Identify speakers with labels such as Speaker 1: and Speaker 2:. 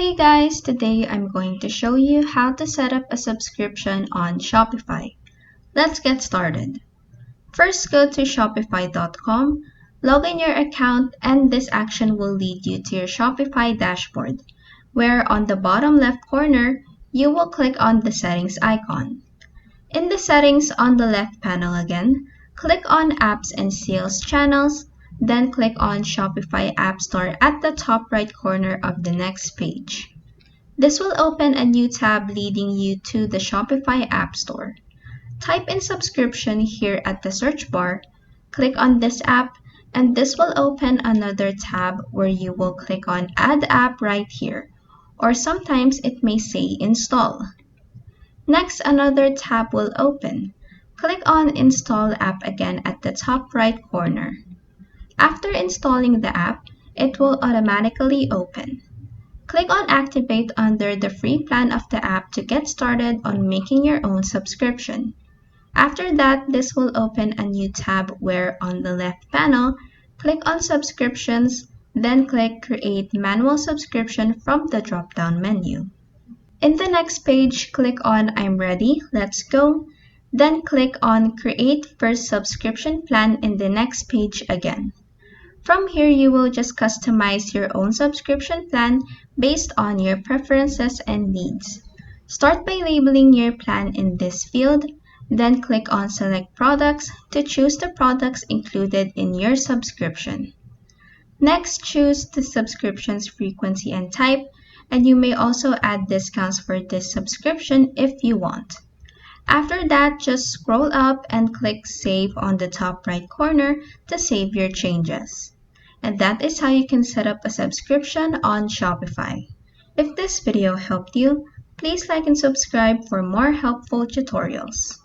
Speaker 1: Hey guys, today I'm going to show you how to set up a subscription on Shopify. Let's get started. First, go to shopify.com, log in your account, and this action will lead you to your Shopify dashboard, where on the bottom left corner, you will click on the settings icon. In the settings on the left panel again, click on Apps and Sales Channels, then click on Shopify App Store at the top right corner of the next page. This will open a new tab leading you to the Shopify App Store. Type in subscription here at the search bar, click on this app, and this will open another tab where you will click on Add App right here, or sometimes it may say Install. Next, another tab will open. Click on Install App again at the top right corner. After installing the app, it will automatically open. Click on Activate under the free plan of the app to get started on making your own subscription. After that, this will open a new tab where on the left panel, click on Subscriptions, then click Create Manual Subscription from the drop-down menu. In the next page, click on I'm ready, let's go, then click on Create First Subscription Plan in the next page again. From here, you will just customize your own subscription plan based on your preferences and needs. Start by labeling your plan in this field, then click on Select Products to choose the products included in your subscription. Next, choose the subscription's frequency and type, and you may also add discounts for this subscription if you want. After that, just scroll up and click Save on the top right corner to save your changes. And that is how you can set up a subscription on Shopify. If this video helped you, please like and subscribe for more helpful tutorials.